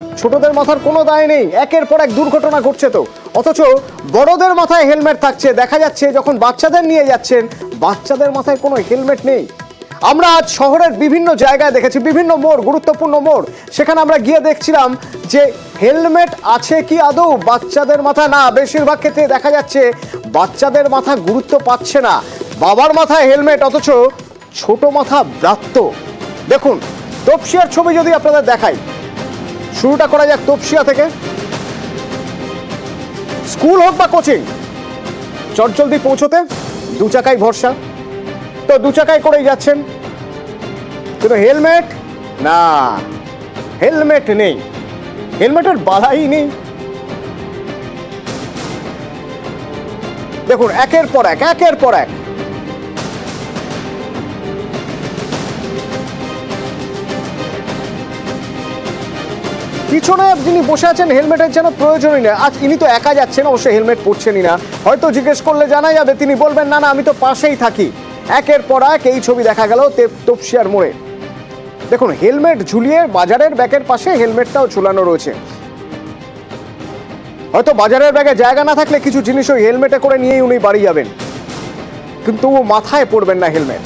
ছোটদের মাথার কোনো দায় নেই, একের পর এক দুর্ঘটনা ঘটছে তো, অথচ বড়দের মাথায় হেলমেট থাকছে। দেখা যাচ্ছে যখন বাচ্চাদের নিয়ে যাচ্ছেন, বাচ্চাদের মাথায় কোনো হেলমেট নেই। আমরা আজ শহরের বিভিন্ন জায়গায় দেখেছি, বিভিন্ন মোড়, গুরুত্বপূর্ণ মোড়, সেখানে আমরা গিয়ে দেখছিলাম যে হেলমেট আছে কি আদৌ বাচ্চাদের মাথায়। না, বেশিরভাগ ক্ষেত্রে দেখা যাচ্ছে বাচ্চাদের মাথা গুরুত্ব পাচ্ছে না, বাবার মাথায় হেলমেট, অথচ ছোট মাথা ব্রাত্য। দেখুন তপসিয়ার ছবি যদি আপনাদের দেখাই, শুরুটা করা যাক তপসিয়া থেকে। স্কুল হোক বা কোচিং, চটজলদি পৌঁছতে দু চাকায় ভরসা, তো দু চাকায় করেই যাচ্ছেন, কিন্তু হেলমেট না, হেলমেট নেই, হেলমেটের বালাই নেই। দেখুন একের পর এক, একের পর এক। পিছনে যিনি বসে আছেন হেলমেটের যেন প্রয়োজনই নেই। আজ ইনি তো একা যাচ্ছেন, অবশ্যই হেলমেট পরছেনই না, হয়তো জিজ্ঞেস করলে জানা যাবে, তিনি বলবেন না না আমি তো পাশেই থাকি। একের পর এক এই ছবি দেখা গেল তপসিয়ার মোড়ে। দেখুন হেলমেট ঝুলিয়ে বাজারের ব্যাগের পাশে হেলমেটটাও ঝুলানো রয়েছে। হয়তো বাজারের ব্যাগে জায়গা না থাকলে কিছু জিনিস ওই হেলমেটে করে নিয়েই উনি বাড়ি যাবেন, কিন্তু মাথায় পড়বেন না হেলমেট।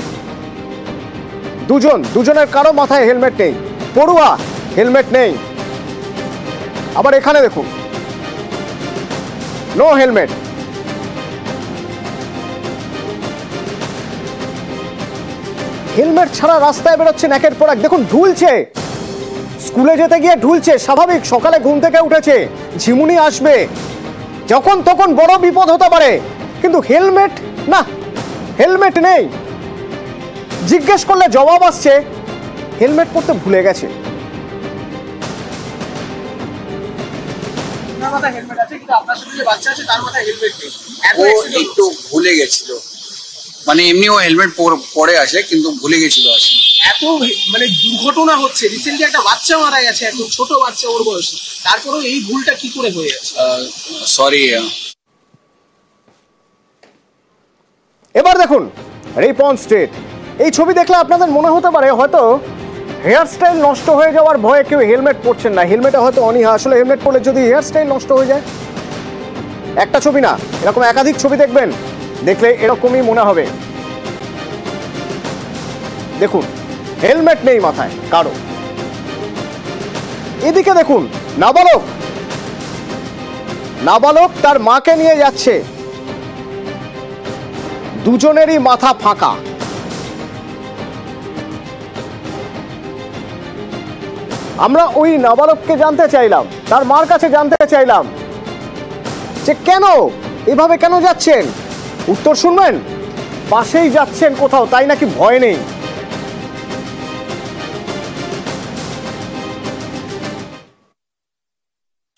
দুজনের কারো মাথায় হেলমেট নেই, পড়ুয়া হেলমেট নেই। আবার এখানে দেখুন নো হেলমেট। হেলমেট ছাড়া রাস্তায় বেরোচ্ছেন একের পর এক। দেখুন ঢুলছে, স্কুলে যেতে গিয়ে ঢুলছে, স্বাভাবিক, সকালে ঘুম থেকে উঠেছে, ঝিমুনি আসবে, যখন তখন বড় বিপদ হতে পারে, কিন্তু হেলমেট না, হেলমেট নেই। জিজ্ঞেস করলে জবাব আসছে হেলমেট পরতে ভুলে গেছে। হেলমেট আছে কিন্তু আপনার সাথে যে বাচ্চা আছে তার মাথায় হেলমেট নেই, ও একটু ভুলে গেছিল, মানে এমনি ও হেলমেট পরে আসে কিন্তু ভুলে গেছিল আসলে। এত মানে দুর্ঘটনা হচ্ছে, রিসেন্টলি একটা বাচ্চা মারা গেছে, একদম ছোট বাচ্চা, ওর বয়সী, তারপরেও এই ভুলটা কি করে হয়ে যাচ্ছে? সরি। এবার দেখুন রিপন স্ট্রিট, এই ছবি দেখলে আপনাদের মনে হতে পারে হয়তো হেয়ার স্টাইল নষ্ট হয়ে যাওয়ার ভয়ে কেউ হেলমেট পরছেন না, হেলমেটে হয়তো অনীহা। আসলে হেলমেট পরলে যদি হেয়ার স্টাইল নষ্ট হয়ে যায়, একটা ছবি না, এরকম একাধিক ছবি দেখবেন, দেখলে এরকমই মনে হবে। দেখুন হেলমেট নেই মাথায় কারো। এদিকে দেখুন নাবালক তার মাকে নিয়ে যাচ্ছে, দুজনেরই মাথা ফাঁকা। আমরা ওই নাবালককে জানতে চাইলাম, তার মার কাছে জানতে চাইলাম যে কেন এভাবে কেন যাচ্ছেন। উত্তর শুনবেন, পাশেই যাচ্ছেন কোথাও, তাই নাকি ভয় নেই।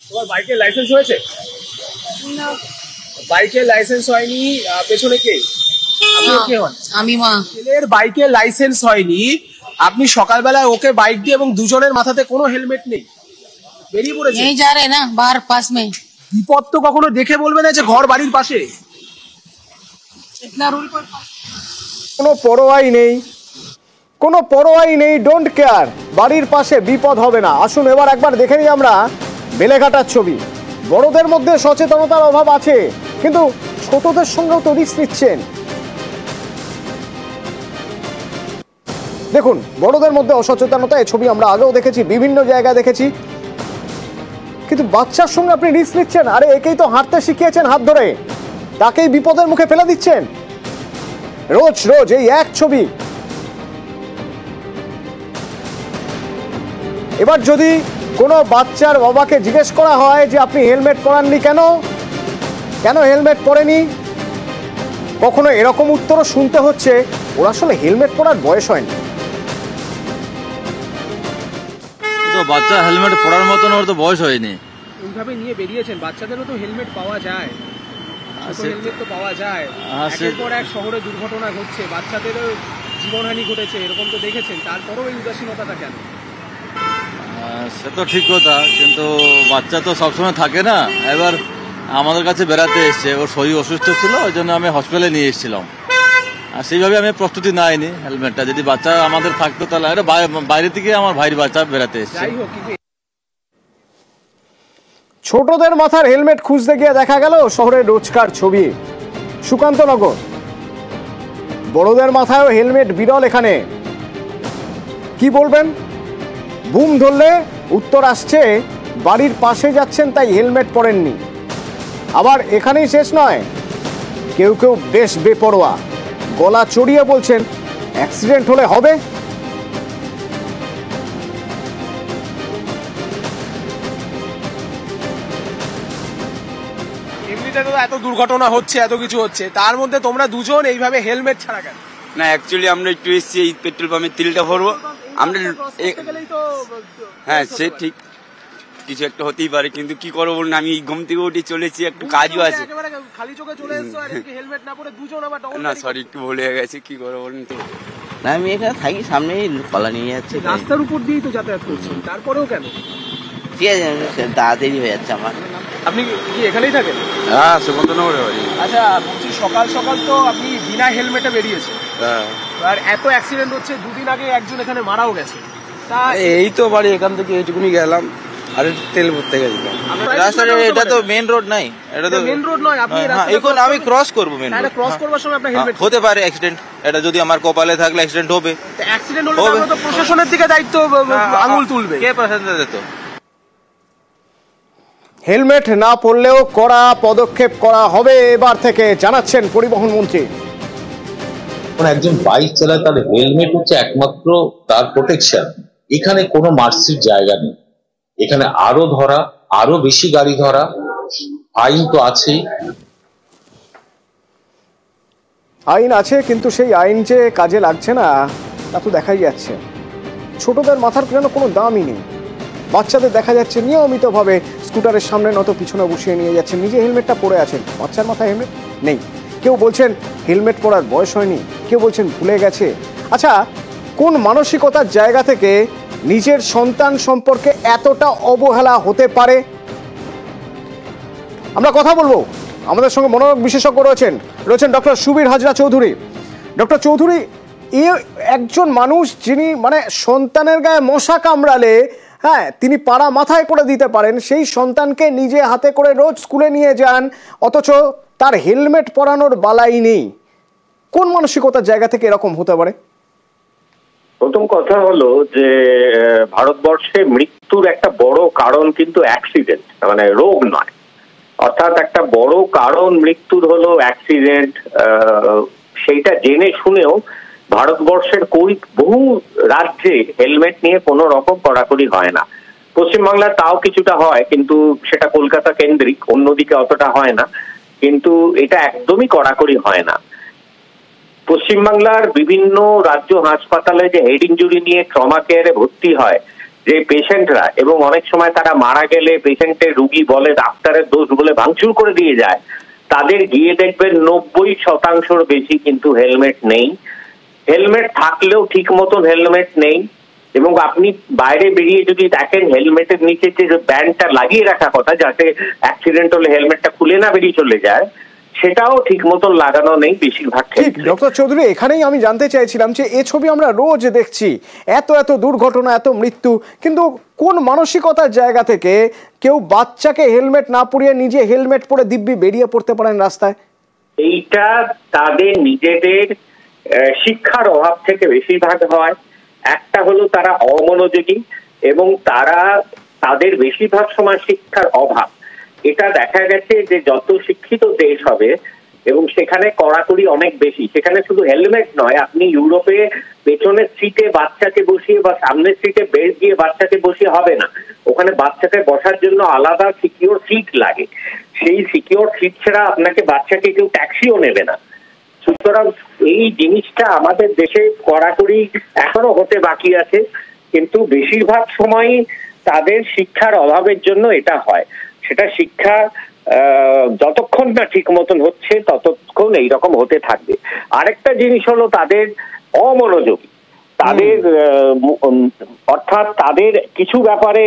তোমার বাইকের লাইসেন্স হয়েছে? না, বাইকের লাইসেন্স হয়নি, পেছনে কে? আমি মা। ছেলের বাইকের লাইসেন্স হয়নি, আপনি সকালবেলায় ওকে বাইক দিয়ে এবং দুজনের মাথাতে কোনো হেলমেট নেই, বেরিয়ে পড়েছে। यहीं जा रहे हैं ना, बाहर पास में। বিপদ তো কখনো দেখে বলবে না যে ঘর বাড়ির পাশে। इतना रूल पर কোনো পরোয়াই নেই, ডোন্ট কেয়ার, বাড়ির পাশে বিপদ হবে না। আসুন এবার একবার দেখে নিই আমরা বেলেঘাটার ছবি। বড়দের মধ্যে সচেতনতার অভাব আছে, কিন্তু ছোটদের সঙ্গেও তো রিস্ক নিচ্ছেন। দেখুন বড়দের মধ্যে অসচেতনতা, এই ছবি আমরা আগেও দেখেছি, বিভিন্ন জায়গায় দেখেছি, কিন্তু বাচ্চার সঙ্গে আপনি রিস্ক নিচ্ছেন। আরে একেই তো হাঁটতে শিখিয়েছেন হাত ধরে, তাকেই বিপদের মুখে ফেলে দিচ্ছেন রোজ রোজ এই এক ছবি। এবার যদি কোনো বাচ্চার বাবাকে জিজ্ঞেস করা হয় যে আপনি হেলমেট পরাননি কেন, হেলমেট পরেনি, কখনো এরকম উত্তরও শুনতে হচ্ছে ওর আসলে হেলমেট পরার বয়স হয়নি। তো বাচ্চা হেলমেট পরার মতন ওর তো বয়স হয়নি। এইভাবে নিয়ে বেরিয়েছেন, বাচ্চাদেরও তো হেলমেট পাওয়া যায়, হেলমেট তো পাওয়া যায়, একের পর এক শহরে দুর্ঘটনা ঘটছে, বাচ্চাদেরও জীবনহানি ঘটেছে, এরকম তো দেখেছেন, তারপরেও এই উদাসীনতাটা কেন? সে তো ঠিক কথা, কিন্তু বাচ্চা তো সবসময় থাকে না। এবার আমাদের কাছে বেড়াতে এসছে, ওর শরীর অসুস্থ ছিল, ওই জন্য আমি হসপিটালে নিয়ে এসেছিলাম, আর সেইভাবে আমি প্রস্তুতি নাইনি হেলমেটটা। যদি বাচ্চা আমাদের থাকতো তাহলে বাইরে থেকে আমার ভাইয়ের বাচ্চা বেড়াতে এসছে। ছোটদের মাথার হেলমেট খুঁজতে গিয়ে দেখা গেল শহরের রোজকার ছবি সুকান্তনগর। বড়দের মাথায়ও হেলমেট বিরল এখানে। কি বলবেন? বুম ধরলে উত্তর আসছে বাড়ির পাশে যাচ্ছেন তাই হেলমেট পরেননি। আবার এখানেই শেষ নয়, কেউ কেউ বেশ বেপরোয়া, গলা চড়িয়ে বলছেন অ্যাক্সিডেন্ট হলে হবে। এমনিতে তো এত দুর্ঘটনা হচ্ছে, এত কিছু হচ্ছে, তার মধ্যে তোমরা দুজন এইভাবে হেলমেট ছাড়া কেন? না, অ্যাকচুয়ালি আমরা একটু এসছি এই পেট্রোল পাম্পে তেলটা ভরবো আমরা। হ্যাঁ, সে ঠিক, কিছু একটা হতেই পারে, কিন্তু কি করবো বলুন, আমি ঘুম থেকে উঠে চলেছি, একটু কাজও আছে। না সরি, একটু ভুলে গেছে, কি করবো বলুন তো। না, আমি এখানে থাকি, সামনেই কলা নিয়ে যাচ্ছি। রাস্তার উপর দিয়েই তো যাতায়াত করছেন, তারপরেও কেন? ঠিক আছে, তাড়াতাড়ি হয়ে যাচ্ছে আমার। আপনি কি এখানেই থাকেন? হ্যাঁ, সুকান্তনগরে বাড়ি। আচ্ছা, বলছি সকাল সকাল তো আপনি বিনা হেলমেটে বেরিয়েছে, হ্যাঁ, আর এত অ্যাক্সিডেন্ট হচ্ছে। দুদিন আগে একজন এখানে মারাও গেছে। তা এই তো বাড়ি, এখান থেকে এইটুকুনি গেলাম, আর তেল ভরতে গেছিলাম। রাস্তাটা এটা তো মেন রোড নাই, এটা তো মেন রোড নয়। আপনি এখন আমি ক্রস করবো মেন রোড, ক্রস করবার সময় আপনার হেলমেট হতে পারে অ্যাক্সিডেন্ট। এটা যদি আমার কপালে থাকলে অ্যাক্সিডেন্ট হবে। অ্যাক্সিডেন্ট হলে তারপরে তো প্রশাসনের দিকে দায়িত্ব আঙুল তুলবে। কে প্রশাসন দিত? হেলমেট না পরলেও কড়া পদক্ষেপ করা হবে এবার থেকে, জানাচ্ছেন পরিবহন মন্ত্রী। একজন বাইক চালায়, তার হেলমেট হচ্ছে একমাত্র তার প্রোটেকশন। এখানে কোনো মার্সির জায়গা নেই। এখানে আরো ধরা, আরো বেশি গাড়ি ধরা, আইন তো আছেই। আইন আছে, কিন্তু সেই আইন যে কাজে লাগছে না তা তো দেখাই যাচ্ছে। ছোটদের মাথার যেন কোনো দামই নেই। বাচ্চাদের দেখা যাচ্ছে নিয়মিতভাবে স্কুটারের সামনে নত পিছনে বসিয়ে নিয়ে যাচ্ছেন, নিজে হেলমেটটা পরে আছেন, বাচ্চার মাথায় হেলমেট নেই। কেউ বলছেন হেলমেট পরার বয়স হয়নি, কেউ বলছেন ভুলে গেছে। আচ্ছা, কোন মানসিকতার জায়গা থেকে নিজের সন্তান সম্পর্কে এতটা অবহেলা হতে পারে? আমরা কথা বলবো, আমাদের সঙ্গে মনোরোগ বিশেষজ্ঞ রয়েছেন ডক্টর সুবীর হাজরা চৌধুরী। ডক্টর চৌধুরী, এ একজন মানুষ যিনি মানে সন্তানের গায়ে মশা কামড়ালে তিনি পাড়া মাথায় করে দিতে পারেন, সেই সন্তানকে নিজে হাতে করে রোজ স্কুলে নিয়ে যান, অথচ তার হেলমেট পরানোর বালাই নেই। কোন মানসিকতার জায়গা থেকে এরকম হতে পারে? প্রথম কথা হলো যে ভারতবর্ষে মৃত্যুর একটা বড় কারণ কিন্তু অ্যাক্সিডেন্ট, মানে রোগ নয়। অর্থাৎ একটা বড় কারণ মৃত্যুর হলো অ্যাক্সিডেন্ট। সেইটা জেনে শুনেও ভারতবর্ষের বহু রাজ্যে হেলমেট নিয়ে কোনো রকম কড়াকড়ি হয় না। পশ্চিমবাংলার তাও কিছুটা হয়, কিন্তু সেটা কলকাতা কেন্দ্রিক, অন্যদিকে অতটা হয় না। কিন্তু এটা একদমই কড়াকড়ি হয় না। পশ্চিমবাংলার বিভিন্ন রাজ্য হাসপাতালে যে হেড ইঞ্জুরি নিয়ে ট্রমা কেয়ারে ভর্তি হয় যে পেশেন্টরা, এবং অনেক সময় তারা মারা গেলে পেশেন্টের রুগী বলে ডাক্তারের দোষ বলে ভাঙচুর করে দিয়ে যায়, তাদের গিয়ে দেখবেন 90% বেশি কিন্তু হেলমেট নেই। হেলমেট থাকলেও ঠিক মতন হেলমেট নেই। এবং আপনি বাইরে বেরিয়ে যদি দেখেন হেলমেটের নিচে যে ব্যান্ডটা লাগিয়ে রাখা কথা, যাতে অ্যাক্সিডেন্ট হলে হেলমেটটা খুলে না বেরিয়ে চলে যায়, সেটাও ঠিক মতন লাগানো নেই বেশিরভাগ ক্ষেত্রে। ডক্টর চৌধুরী, এখানেই আমি জানতে চাইছিলাম যে এই ছবি আমরা রোজ দেখছি, এত এত দুর্ঘটনা, এত মৃত্যু, কিন্তু কোন মানসিকতার জায়গা থেকে কেউ বাচ্চাকে হেলমেট না পরিয়ে নিজে হেলমেট পরে দিব্যি বেরিয়ে পড়তে পারেন রাস্তায়? এইটা তাদের নিজেদের শিক্ষার অভাব থেকে বেশিরভাগ হয়। একটা হলো তারা অমনোযোগী, এবং তাদের বেশিরভাগ সময় শিক্ষার অভাব। এটা দেখা গেছে যে যত শিক্ষিত দেশ হবে এবং সেখানে কড়াকড়ি অনেক বেশি, সেখানে শুধু হেলমেট নয়, আপনি ইউরোপে পেছনের সিটে বাচ্চাকে বসিয়ে বা সামনের সিটে বেল্ট দিয়ে বাচ্চাকে বসিয়ে হবে না। ওখানে বাচ্চাকে বসার জন্য আলাদা সিকিউর সিট লাগে। সেই সিকিউর সিট ছাড়া আপনাকে বাচ্চাকে কেউ ট্যাক্সিও নেবে না। সুতরাং এই জিনিসটা আমাদের দেশে কড়াকড়ি এখনো হতে বাকি আছে, কিন্তু বেশিরভাগ সময়ই তাদের শিক্ষার অভাবের জন্য এটা হয়। সেটা শিক্ষা যতক্ষণ না ঠিক মতন হচ্ছে ততক্ষণ এইরকম হতে থাকবে। আরেকটা জিনিস হলো তাদের অমনোযোগী। তাদের অর্থাৎ তাদের কিছু ব্যাপারে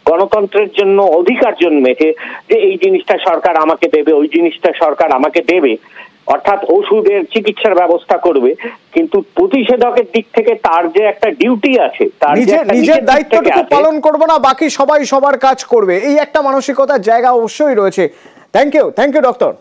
গণতন্ত্রের জন্য অধিকার জন্মেছে যে এই জিনিসটা সরকার আমাকে দেবে, ওই জিনিসটা সরকার আমাকে দেবে, অর্থাৎ ওষুধের চিকিৎসার ব্যবস্থা করবে, কিন্তু প্রতিষেধকের দিক থেকে তার যে একটা ডিউটি আছে, তার নিজের দায়িত্বটুকু পালন করবো না, বাকি সবাই সবার কাজ করবে, এই একটা মানসিকতার জায়গা অবশ্যই রয়েছে। Thank you doctor.